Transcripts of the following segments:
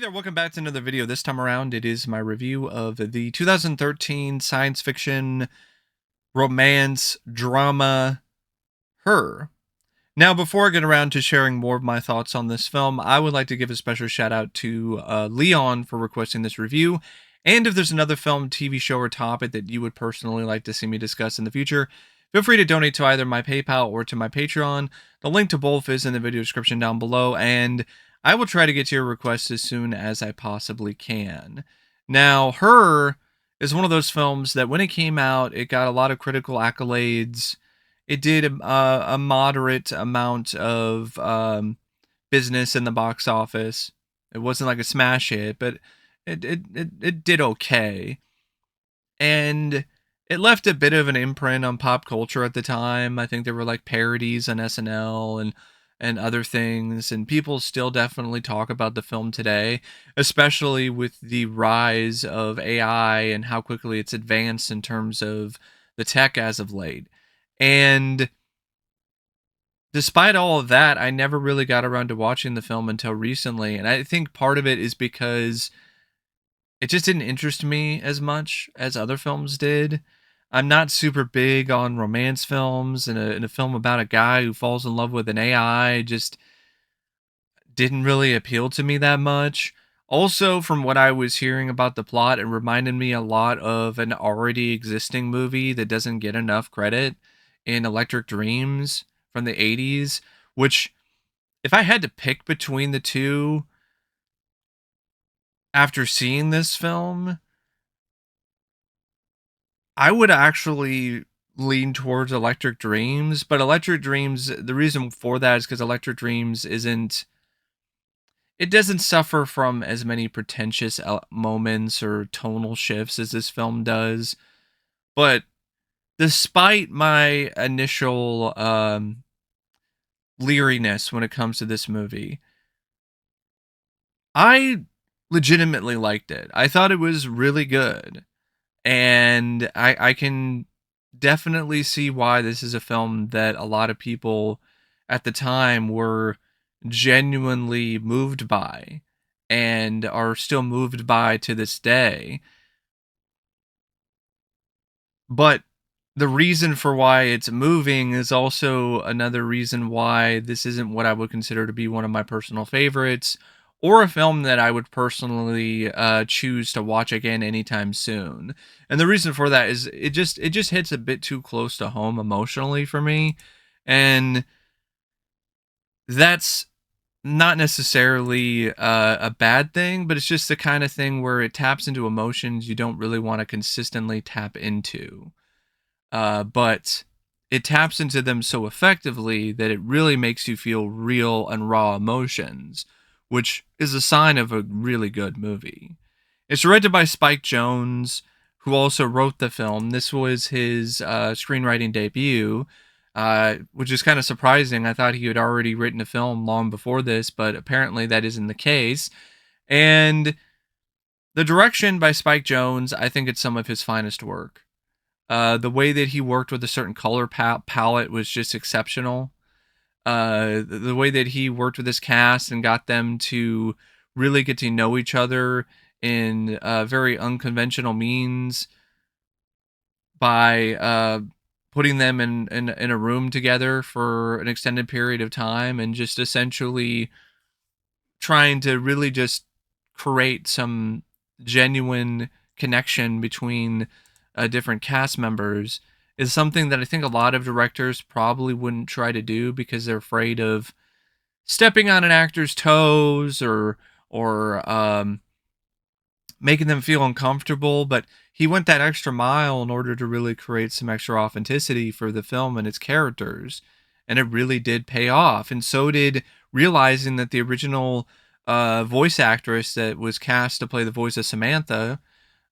there, welcome back to another video. This time around, it is my review of the 2013 science fiction romance drama, Her. Now, before I get around to sharing more of my thoughts on this film, I would like to give a special shout out to Leon for requesting this review. And if there's another film, TV show, or topic that you would personally like to see me discuss in the future, feel free to donate to either my PayPal or to my Patreon. The link to both is in the video description down below, and I will try to get to your requests as soon as I possibly can. Now, Her is one of those films that when it came out, it got a lot of critical accolades. It did a moderate amount of business in the box office. It wasn't like a smash hit, but it did okay. And it left a bit of an imprint on pop culture at the time. I think there were like parodies on SNL and other things, and people still definitely talk about the film today, especially with the rise of AI and how quickly it's advanced in terms of the tech as of late. And despite all of that, I never really got around to watching the film until recently, and I think part of it is because it just didn't interest me as much as other films did. I'm not super big on romance films, and a film about a guy who falls in love with an AI just didn't really appeal to me that much. Also, from what I was hearing about the plot, it reminded me a lot of an already existing movie that doesn't get enough credit in Electric Dreams from the 80s, which, if I had to pick between the two after seeing this film, I would actually lean towards Electric Dreams. But Electric Dreams, the reason for that is because Electric Dreams it doesn't suffer from as many pretentious moments or tonal shifts as this film does. But despite my initial leeriness when it comes to this movie, I legitimately liked it. I thought it was really good. And I can definitely see why this is a film that a lot of people at the time were genuinely moved by and are still moved by to this day. But the reason for why it's moving is also another reason why this isn't what I would consider to be one of my personal favorites, or a film that I would personally choose to watch again anytime soon. And the reason for that is it just hits a bit too close to home emotionally for me, and that's not necessarily a bad thing, but it's just the kind of thing where it taps into emotions you don't really want to consistently tap into. But it taps into them so effectively that it really makes you feel real and raw emotions, which is a sign of a really good movie. It's directed by Spike Jonze, who also wrote the film. This was his screenwriting debut, which is kind of surprising. I thought he had already written a film long before this, but apparently that isn't the case. And the direction by Spike Jonze, I think it's some of his finest work. The way that he worked with a certain color palette was just exceptional. The way that he worked with his cast and got them to really get to know each other in very unconventional means by putting them in a room together for an extended period of time and just essentially trying to really just create some genuine connection between different cast members is something that I think a lot of directors probably wouldn't try to do because they're afraid of stepping on an actor's toes or making them feel uncomfortable. But he went that extra mile in order to really create some extra authenticity for the film and its characters, and it really did pay off. And so did realizing that the original voice actress that was cast to play the voice of Samantha,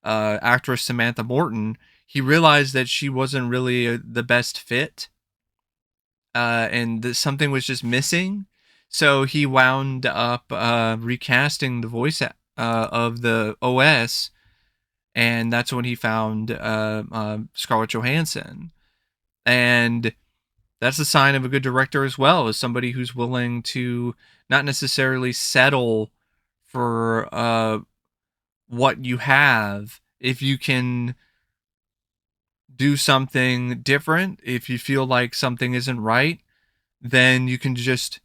actress Samantha Morton, he realized that she wasn't really the best fit, and that something was just missing. So he wound up recasting the voice of the OS, and that's when he found Scarlett Johansson. And that's a sign of a good director as well, as somebody who's willing to not necessarily settle for what you have. If you can do something different, if you feel like something isn't right, then you can just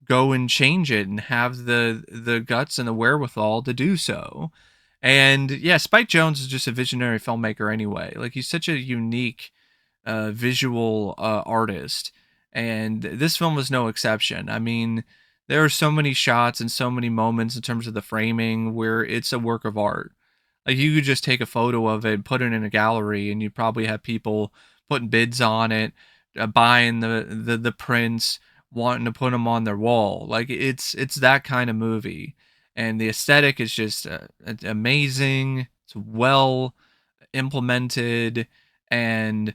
go and change it and have the guts and the wherewithal to do so. And yeah, Spike Jonze is just a visionary filmmaker anyway. Like he's such a unique visual artist, and this film was no exception. I mean, there are so many shots and so many moments in terms of the framing where it's a work of art. Like you could just take a photo of it, put it in a gallery, and you'd probably have people putting bids on it, buying the prints, wanting to put them on their wall. Like it's that kind of movie, and the aesthetic is just amazing. It's well implemented, and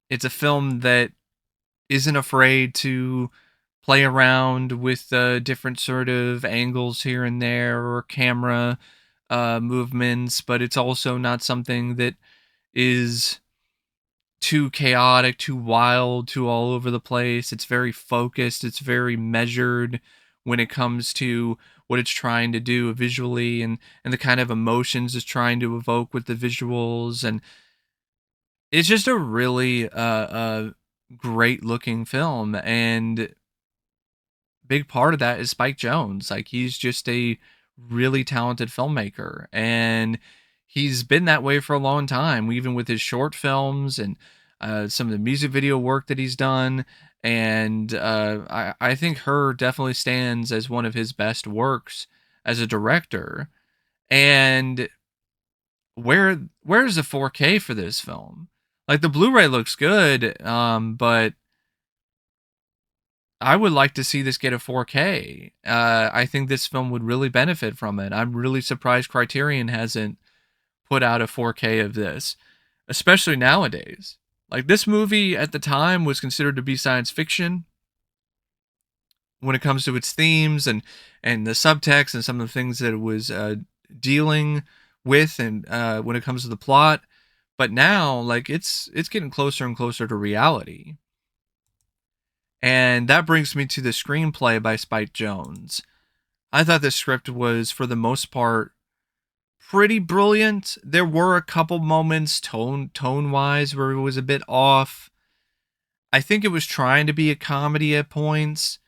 it's a film that isn't afraid to play around with different sort of angles here and there or camera movements, but it's also not something that is too chaotic, too wild, too all over the place. It's very focused, it's very measured when it comes to what it's trying to do visually, and the kind of emotions it's trying to evoke with the visuals. And it's just a really great looking film, and big part of that is Spike Jonze. Like he's just a really talented filmmaker, and he's been that way for a long time, even with his short films and some of the music video work that he's done. And I think Her definitely stands as one of his best works as a director. And where's the 4K for this film? Like the Blu-ray looks good, but I would like to see this get a 4K. I think this film would really benefit from it. I'm really surprised Criterion hasn't put out a 4K of this, especially nowadays. Like this movie at the time was considered to be science fiction when it comes to its themes and the subtext and some of the things that it was dealing with, and when it comes to the plot. But now, like it's getting closer and closer to reality. And that brings me to the screenplay by Spike Jonze. I thought the script was, for the most part, pretty brilliant. There were a couple moments tone wise where it was a bit off. I think it was trying to be a comedy at points,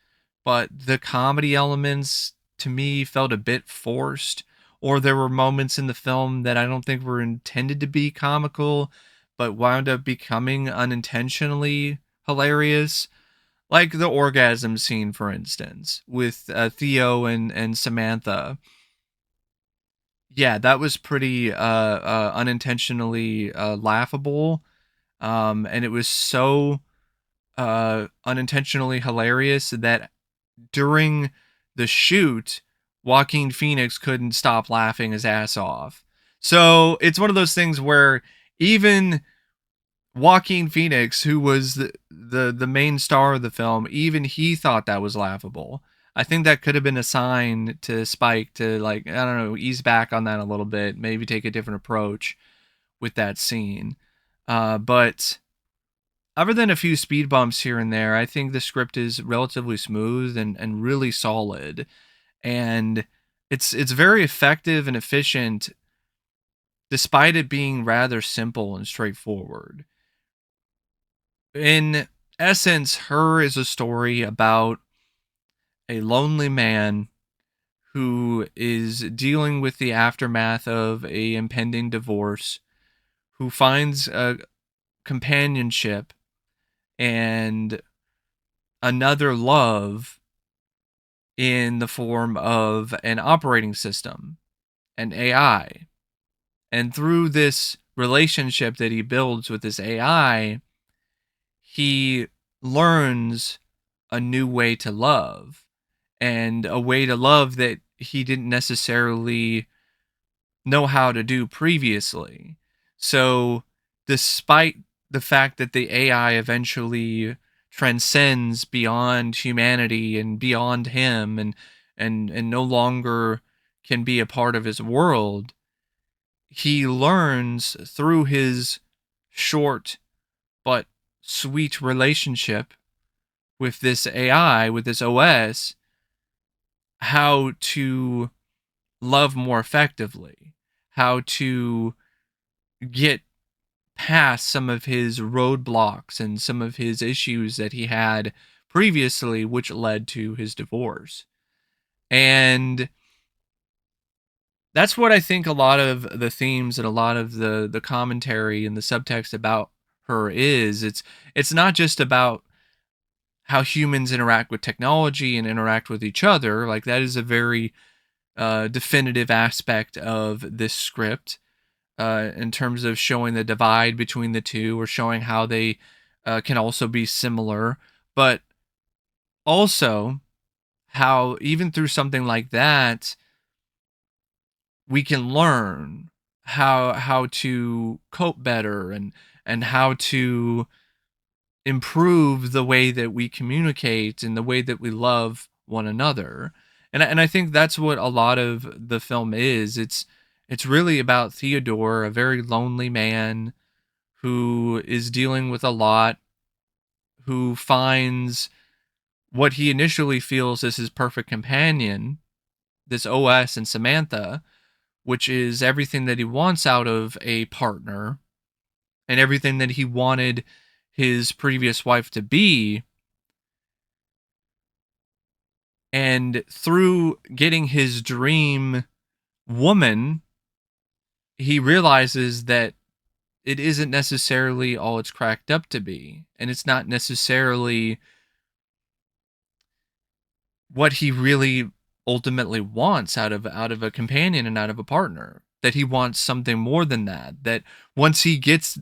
but the comedy elements to me felt a bit forced. Or there were moments in the film that I don't think were intended to be comical, but wound up becoming unintentionally hilarious. Like the orgasm scene, for instance, with Theo and Samantha. Yeah, that was pretty unintentionally laughable, and it was so unintentionally hilarious that during the shoot, Joaquin Phoenix couldn't stop laughing his ass off. So it's one of those things where even Joaquin Phoenix, who was the main star of the film, even he thought that was laughable. I think that could have been a sign to Spike to, like, I don't know, ease back on that a little bit, maybe take a different approach with that scene. But other than a few speed bumps here and there, I think the script is relatively smooth and really solid. And it's very effective and efficient despite it being rather simple and straightforward. In essence, Her is a story about a lonely man who is dealing with the aftermath of a impending divorce, who finds a companionship and another love in the form of an operating system, an AI. And through this relationship that he builds with this AI, he learns a new way to love, and a way to love that he didn't necessarily know how to do previously. So, despite the fact that the AI eventually transcends beyond humanity and beyond him, and no longer can be a part of his world, he learns through his short but sweet relationship with this AI, with this OS, how to love more effectively, how to get past some of his roadblocks and some of his issues that he had previously, which led to his divorce. And that's what I think a lot of the themes and a lot of the commentary and the subtext about her is. It's not just about how humans interact with technology and interact with each other. Like that is a very definitive aspect of this script in terms of showing the divide between the two or showing how they can also be similar, but also how even through something like that we can learn how to cope better and how to improve the way that we communicate and the way that we love one another. And I think that's what a lot of the film is. It's really about Theodore, a very lonely man who is dealing with a lot, who finds what he initially feels is his perfect companion, this OS and Samantha, which is everything that he wants out of a partner and everything that he wanted his previous wife to be. And through getting his dream woman, he realizes that it isn't necessarily all it's cracked up to be. And it's not necessarily what he really ultimately wants out of a companion and out of a partner. That he wants something more than that. That once he gets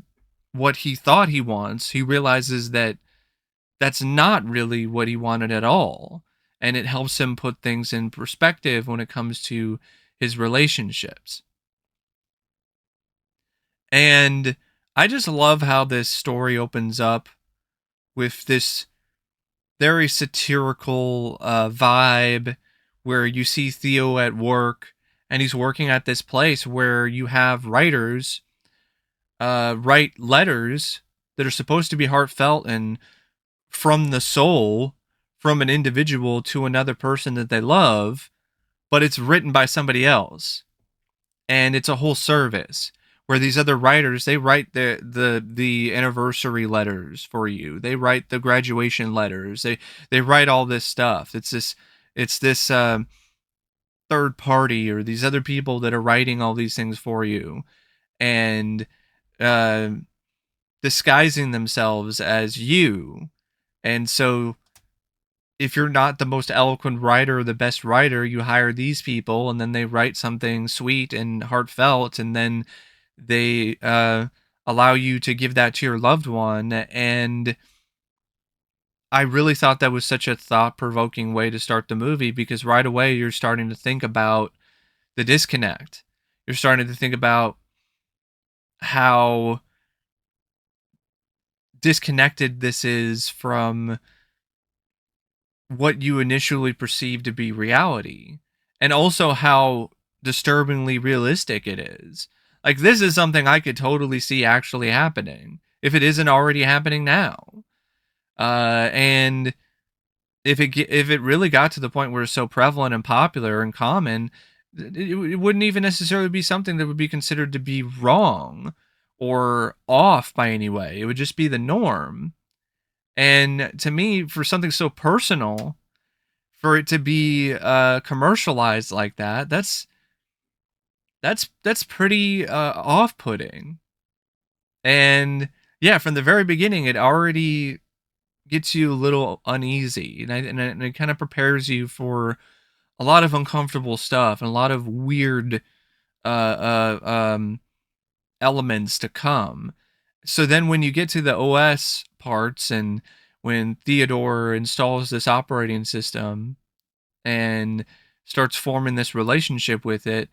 what he thought he wants, he realizes that that's not really what he wanted at all. And it helps him put things in perspective when it comes to his relationships. And I just love how this story opens up with this very satirical vibe where you see Theo at work and he's working at this place where you have writers write letters that are supposed to be heartfelt and from the soul from an individual to another person that they love, but it's written by somebody else. And it's a whole service where these other writers, they write the anniversary letters for you. They write the graduation letters. They write all this stuff. It's this third party or these other people that are writing all these things for you and uh, disguising themselves as you. And so if you're not the most eloquent writer or the best writer, you hire these people and then they write something sweet and heartfelt and then they allow you to give that to your loved one. And I really thought that was such a thought-provoking way to start the movie because right away you're starting to think about the disconnect. You're starting to think about how disconnected this is from what you initially perceive to be reality, and also how disturbingly realistic it is. Like, this is something I could totally see actually happening if it isn't already happening now. And if it really got to the point where it's so prevalent and popular and common, it wouldn't even necessarily be something that would be considered to be wrong or off by any way. It would just be the norm. And to me, for something so personal, for it to be commercialized like that, that's pretty off-putting. And yeah, from the very beginning, it already gets you a little uneasy, and it kind of prepares you for a lot of uncomfortable stuff and a lot of weird uh, elements to come. So then, when you get to the OS parts, and when Theodore installs this operating system and starts forming this relationship with it,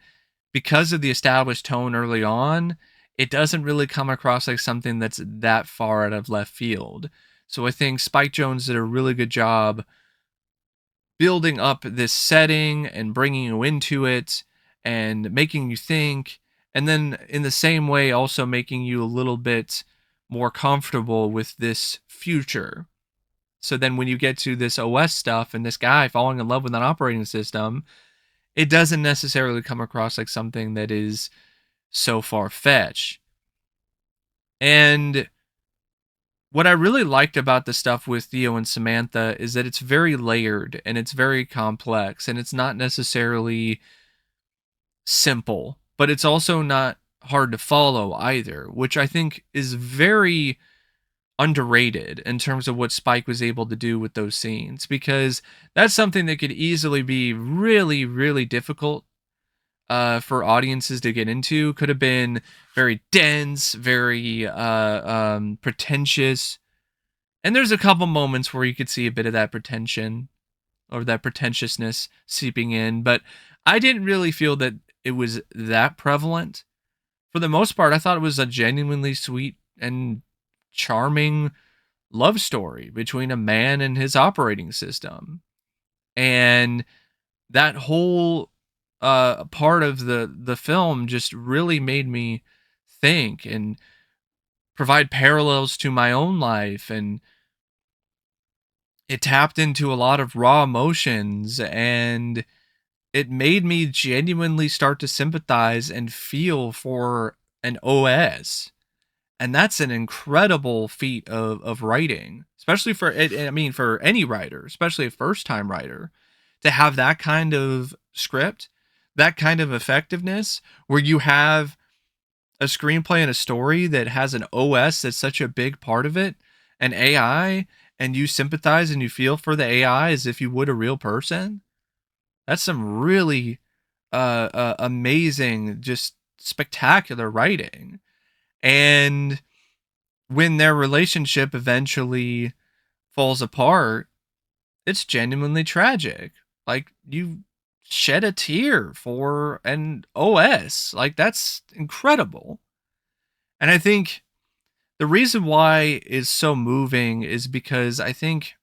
because of the established tone early on, it doesn't really come across like something that's that far out of left field. So I think Spike Jonze did a really good job building up this setting and bringing you into it and making you think, and then in the same way also making you a little bit more comfortable with this future. So then when you get to this OS stuff and this guy falling in love with an operating system, it doesn't necessarily come across like something that is so far-fetched. And what I really liked about the stuff with Theo and Samantha is that it's very layered and it's very complex and it's not necessarily simple, but it's also not hard to follow either, which I think is very underrated in terms of what Spike was able to do with those scenes, because that's something that could easily be really, really difficult for audiences to get into. Could have been very dense, very pretentious. And there's a couple moments where you could see a bit of that pretension or that pretentiousness seeping in, but I didn't really feel that it was that prevalent. For the most part, I thought it was a genuinely sweet and charming love story between a man and his operating system. And that whole part of the film just really made me think and provide parallels to my own life, and it tapped into a lot of raw emotions, and it made me genuinely start to sympathize and feel for an OS. And that's an incredible feat of writing, especially for it. I mean, for any writer, especially a first time writer, to have that kind of script, that kind of effectiveness, where you have a screenplay and a story that has an OS that's such a big part of it, an AI, and you sympathize and you feel for the AI as if you would a real person. That's some really amazing, just spectacular writing. And when their relationship eventually falls apart, it's genuinely tragic. Like, you shed a tear for an OS. Like, that's incredible. And I think the reason why it's so moving is because I think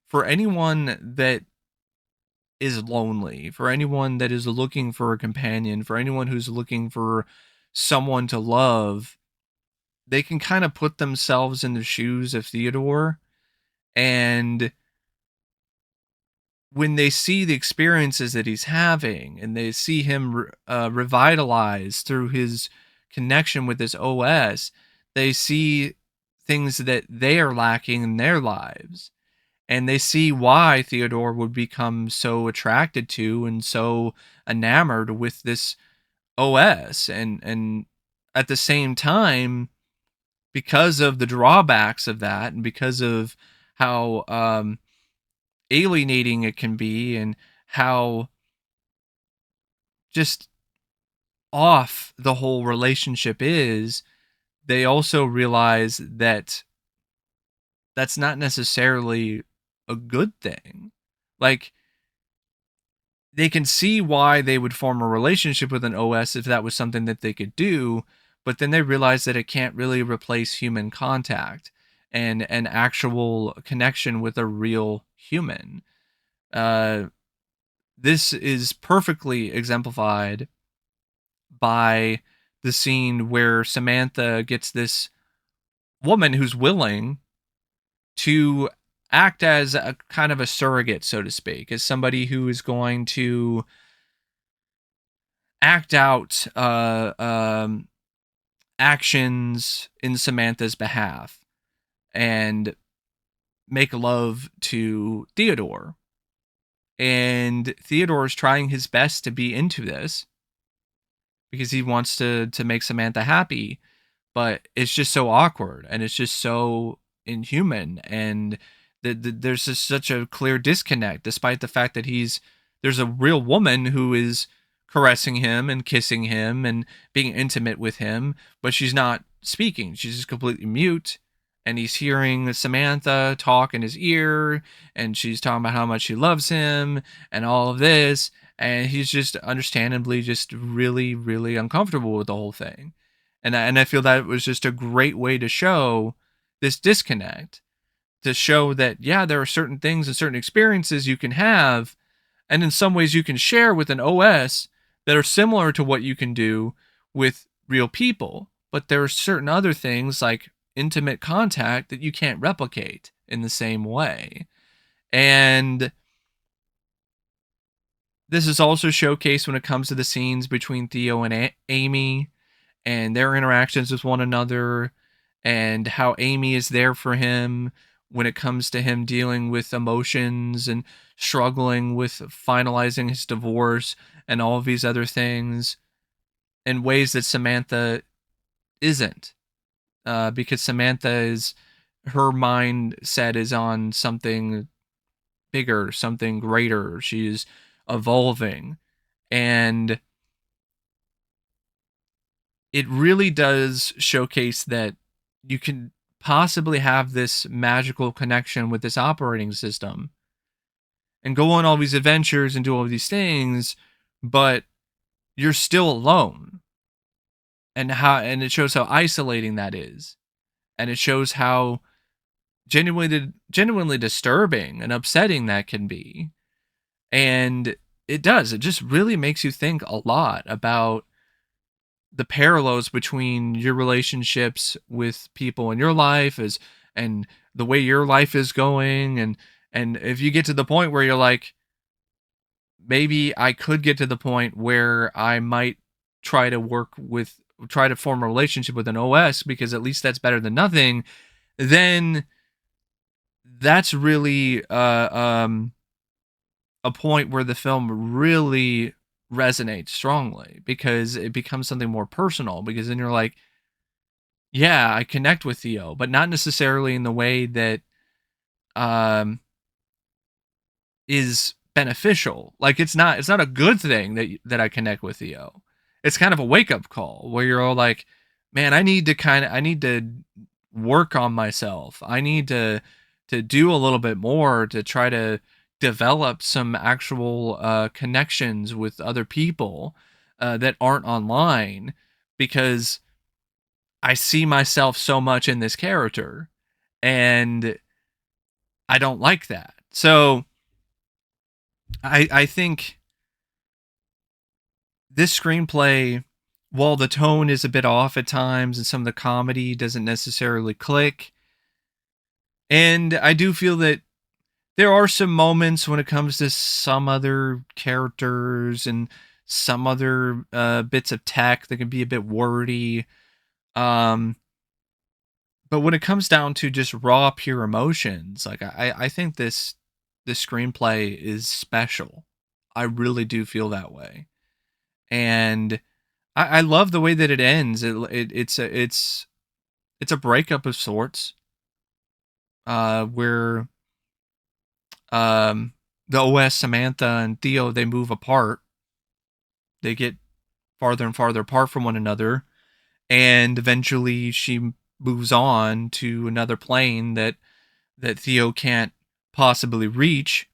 for anyone that is lonely, for anyone that is looking for a companion, for anyone who's looking for someone to love, they can kind of put themselves in the shoes of Theodore. And when they see the experiences that he's having and they see him revitalized through his connection with this OS, they see things that they are lacking in their lives. And they see why Theodore would become so attracted to and so enamored with this OS. And at the same time, because of the drawbacks of that and because of how alienating it can be and how just off the whole relationship is, they also realize that that's not necessarily a good thing. Like, they can see why they would form a relationship with an OS if that was something that they could do, but then they realize that it can't really replace human contact and an actual connection with a real human. Uh, this is perfectly exemplified by the scene where Samantha gets this woman who's willing to act as a kind of a surrogate, so to speak, as somebody who is going to act out actions in Samantha's behalf and make love to Theodore. And Theodore is trying his best to be into this because he wants to make Samantha happy, but it's just so awkward and it's just so inhuman, and there's just such a clear disconnect despite the fact that there's a real woman who is caressing him and kissing him and being intimate with him, but she's not speaking, she's just completely mute. And he's hearing Samantha talk in his ear, and she's talking about how much she loves him and all of this, and he's just understandably just really, really uncomfortable with the whole thing. And I feel that was just a great way to show this disconnect, to show that, yeah, there are certain things and certain experiences you can have, and in some ways you can share with an OS that are similar to what you can do with real people. But there are certain other things like intimate contact that you can't replicate in the same way. And This is also showcased when it comes to the scenes between Theo and Amy and their interactions with one another, and how Amy is there for him when it comes to him dealing with emotions and struggling with finalizing his divorce and all of these other things in ways that Samantha isn't. Because Samantha is, her mindset is on something bigger, something greater. She's evolving. And it really does showcase that you can possibly have this magical connection with this operating system and go on all these adventures and do all these things, but you're still alone. And it shows how isolating that is. And it shows how genuinely disturbing and upsetting that can be. And it does. It just really makes you think a lot about the parallels between your relationships with people in your life as and the way your life is going. And if you get to the point where you're like, maybe I could get to the point where I might try to try to form a relationship with an OS, because at least that's better than nothing, then that's really a point where the film really resonates strongly, because it becomes something more personal, because then you're like, yeah, I connect with Theo, but not necessarily in the way that um is beneficial. Like it's not a good thing that I connect with Theo. It's kind of a wake up call where you're all like, man, I need to work on myself. I need to do a little bit more to try to develop some actual connections with other people that aren't online, because I see myself so much in this character and I don't like that. So I think this screenplay, while the tone is a bit off at times and some of the comedy doesn't necessarily click, and I do feel that there are some moments when it comes to some other characters and some other bits of tech that can be a bit wordy. Um, but when it comes down to just raw, pure emotions, like I think this screenplay is special. I really do feel that way, and I love the way that it ends. It's a breakup of sorts, where um, the OS Samantha and Theo, they move apart. They get farther and farther apart from one another, and eventually she moves on to another plane that Theo can't possibly reach.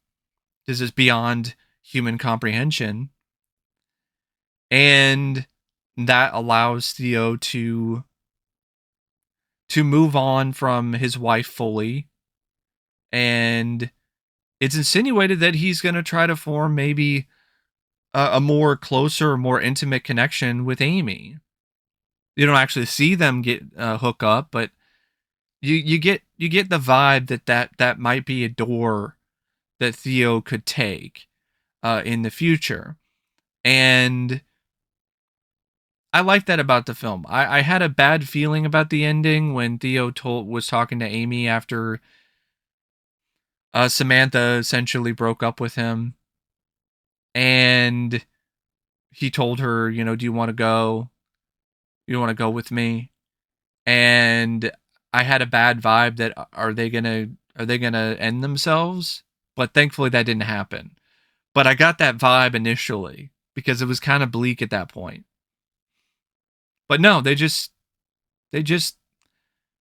This is beyond human comprehension, and that allows Theo to move on from his wife fully. And it's insinuated that he's going to try to form maybe a more closer, more intimate connection with Amy. You don't actually see them get hook up, but you get the vibe that might be a door that Theo could take in the future. And I like that about the film. I had a bad feeling about the ending when Theo was talking to Amy after Samantha essentially broke up with him, and he told her, you know, do you want to go? You want to go with me? And I had a bad vibe that are they gonna end themselves? But thankfully that didn't happen. But I got that vibe initially because it was kind of bleak at that point. But no, they just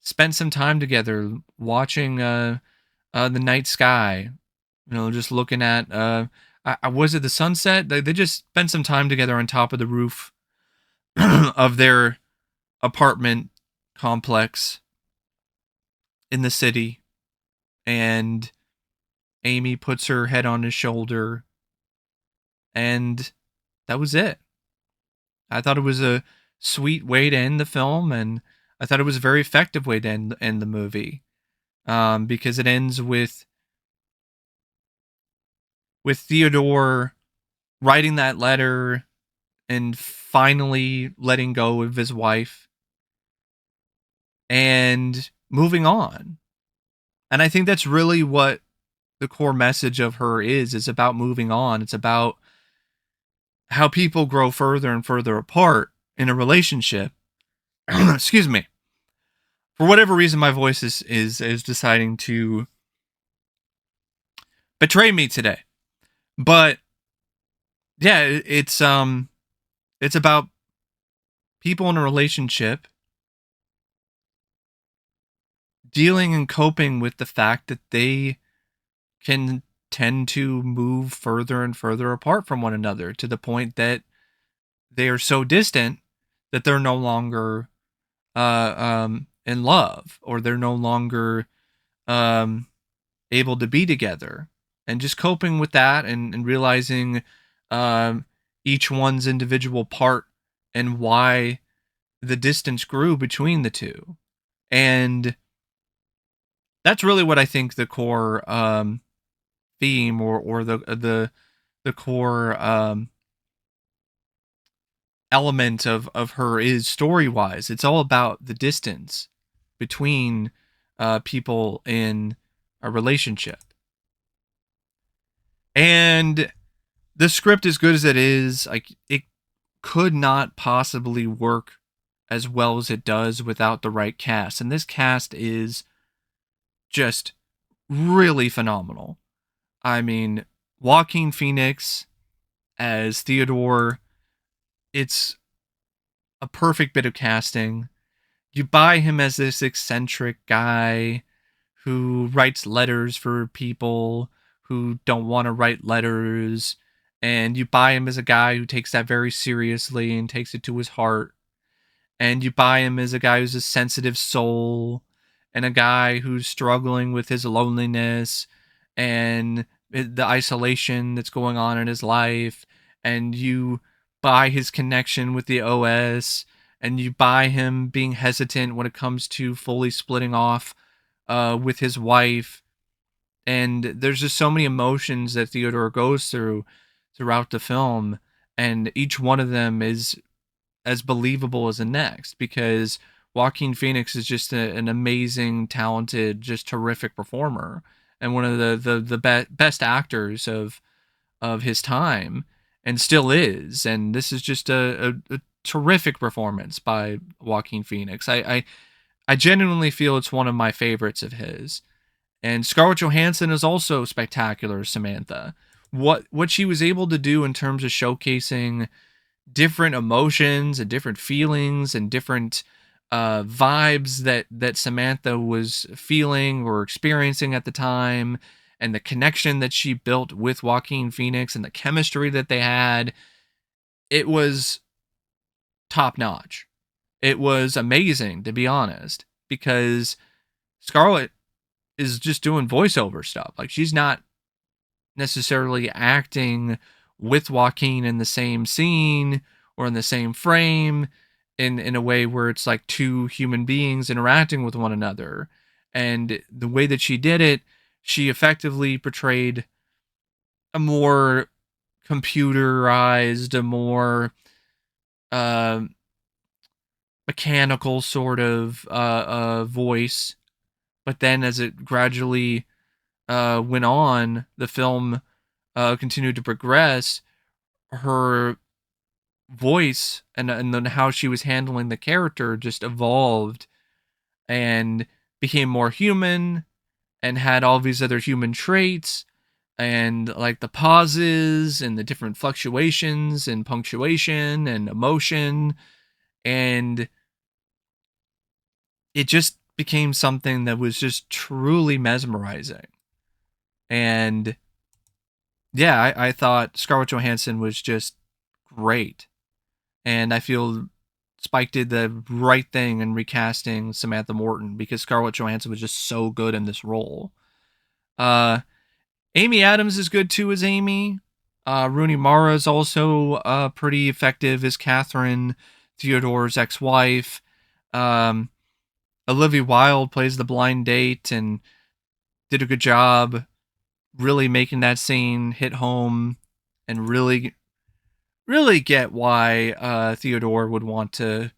spent some time together watching the night sky. You know, just looking at was it the sunset? They just spent some time together on top of the roof of their apartment complex in the city, and Amy puts her head on his shoulder, and that was it. I thought it was a sweet way to end the film, and I thought it was a very effective way to end the movie, because it ends with Theodore writing that letter and finally letting go of his wife and moving on. And I think that's really what the core message of her is about moving on. It's about how people grow further and further apart in a relationship. Excuse me. For whatever reason, my voice is deciding to betray me today. But yeah, it's about people in a relationship dealing and coping with the fact that they can tend to move further and further apart from one another to the point that they are so distant that they're no longer in love, or they're no longer um, able to be together, and just coping with that, and realizing um, each one's individual part and why the distance grew between the two. And that's really what I think the core theme, or the core element of her is, story wise. It's all about the distance between people in a relationship. And the script, as good as it is, like, it could not possibly work as well as it does without the right cast. And this cast is just really phenomenal. I mean, Joaquin Phoenix as Theodore, it's a perfect bit of casting. You buy him as this eccentric guy who writes letters for people who don't want to write letters, and you buy him as a guy who takes that very seriously and takes it to his heart, and you buy him as a guy who's a sensitive soul, and a guy who's struggling with his loneliness and the isolation that's going on in his life, and you buy his connection with the OS, and you buy him being hesitant when it comes to fully splitting off with his wife. And there's just so many emotions that Theodore goes through throughout the film, and each one of them is as believable as the next, because Joaquin Phoenix is just an amazing, talented, just terrific performer, and one of the best actors of his time, and still is. And this is just a terrific performance by Joaquin Phoenix. I genuinely feel it's one of my favorites of his. And Scarlett Johansson is also spectacular as Samantha. What she was able to do in terms of showcasing different emotions and different feelings and different vibes that Samantha was feeling or experiencing at the time, and the connection that she built with Joaquin Phoenix and the chemistry that they had, it was top notch. It was amazing, to be honest, because Scarlett is just doing voiceover stuff. Like, she's not necessarily acting with Joaquin in the same scene or in the same frame in a way where it's like two human beings interacting with one another. And the way that she did it, she effectively portrayed a more computerized, a more uh, mechanical sort of voice. But then as it gradually went on, the film continued to progress. Her voice and then how she was handling the character just evolved and became more human, and had all these other human traits, and like the pauses and the different fluctuations and punctuation and emotion, and it just became something that was just truly mesmerizing. And yeah, I thought Scarlett Johansson was just great. And I feel Spike did the right thing in recasting Samantha Morton, because Scarlett Johansson was just so good in this role. Uh, Amy Adams is good too as Amy. Rooney Mara is also pretty effective as Catherine, Theodore's ex-wife. Um, Olivia Wilde plays the blind date and did a good job really making that scene hit home and really really get why Theodore would want to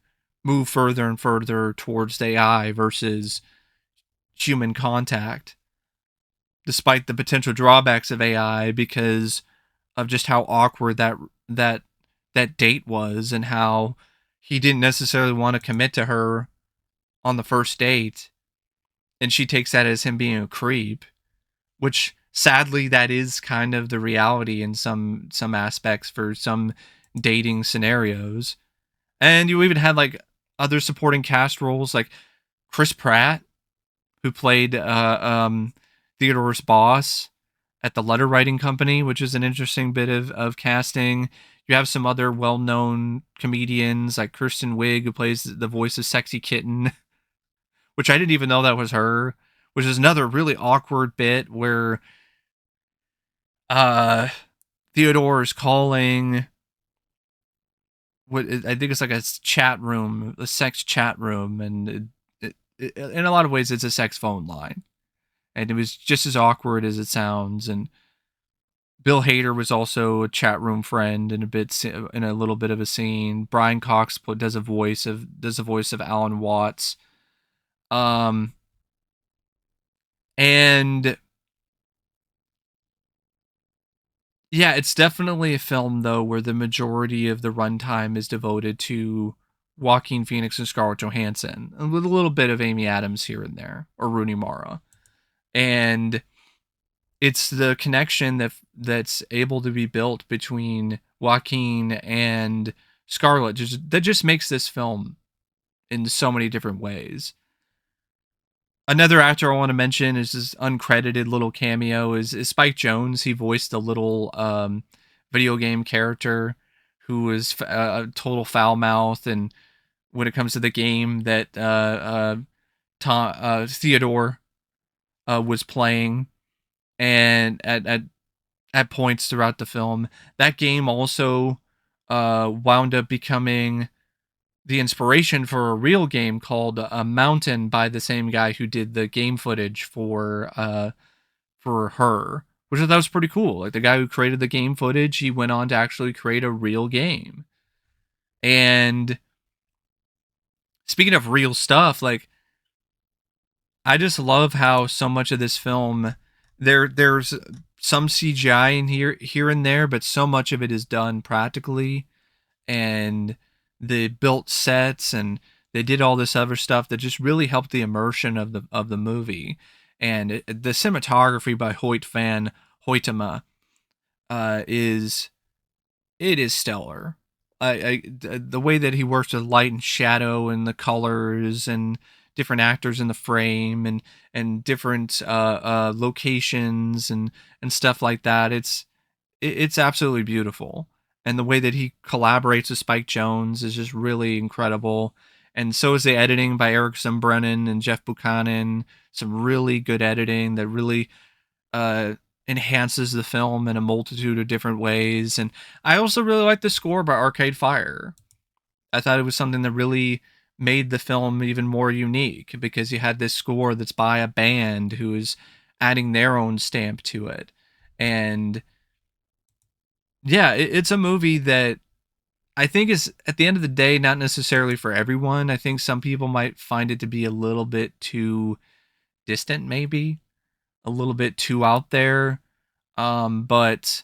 move further and further towards AI versus human contact, despite the potential drawbacks of AI because of just how awkward that that date was and how he didn't necessarily want to commit to her on the first date, and she takes that as him being a creep, which sadly that is kind of the reality in some aspects for some dating scenarios. And you even had like other supporting cast roles like Chris Pratt, who played Theodore's boss at the letter writing company, which is an interesting bit of casting. You have some other well known comedians like Kristen Wiig, who plays the voice of Sexy Kitten, which I didn't even know that was her, which is another really awkward bit where uh, Theodore is calling what I think it's like a chat room, a sex chat room, and in a lot of ways it's a sex phone line, and it was just as awkward as it sounds. And Bill Hader was also a chat room friend in a little bit of a scene. Brian Cox does a voice of Alan Watts. Um, and yeah, it's definitely a film though where the majority of the runtime is devoted to Joaquin Phoenix and Scarlett Johansson, and with a little bit of Amy Adams here and there, or Rooney Mara. And it's the connection that's able to be built between Joaquin and Scarlett that just makes this film in so many different ways. Another actor I want to mention is this uncredited little cameo is Spike Jonze. He voiced a little video game character who was a total foul mouth, and when it comes to the game that Theodore was playing, and at points throughout the film, that game also wound up becoming the inspiration for a real game called Mountain by the same guy who did the game footage for her, which I thought was pretty cool. Like the guy who created the game footage, he went on to actually create a real game. And speaking of real stuff, like I just love how so much of this film there's some CGI in here and there, but so much of it is done practically, and they built sets and they did all this other stuff that just really helped the immersion of the movie. And the cinematography by Hoyt van Hoytema is it is stellar. The way that he works with light and shadow and the colors and different actors in the frame and different locations and stuff like that. It's absolutely beautiful. And the way that he collaborates with Spike Jonze is just really incredible. And so is the editing by Eric Brennan and Jeff Buchanan. Some really good editing that really uh, enhances the film in a multitude of different ways. And I also really like the score by Arcade Fire. I thought it was something that really made the film even more unique because you had this score that's by a band who is adding their own stamp to it. And yeah, it's a movie that I think is at the end of the day not necessarily for everyone. I think some people might find it to be a little bit too distant, maybe a little bit too out there. But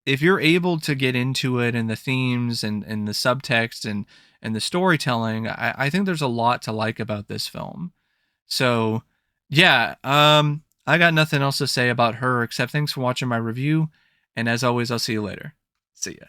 if you're able to get into it and the themes and the subtext and the storytelling, I think there's a lot to like about this film. So yeah, I got nothing else to say about her except thanks for watching my review. And as always, I'll see you later. See ya.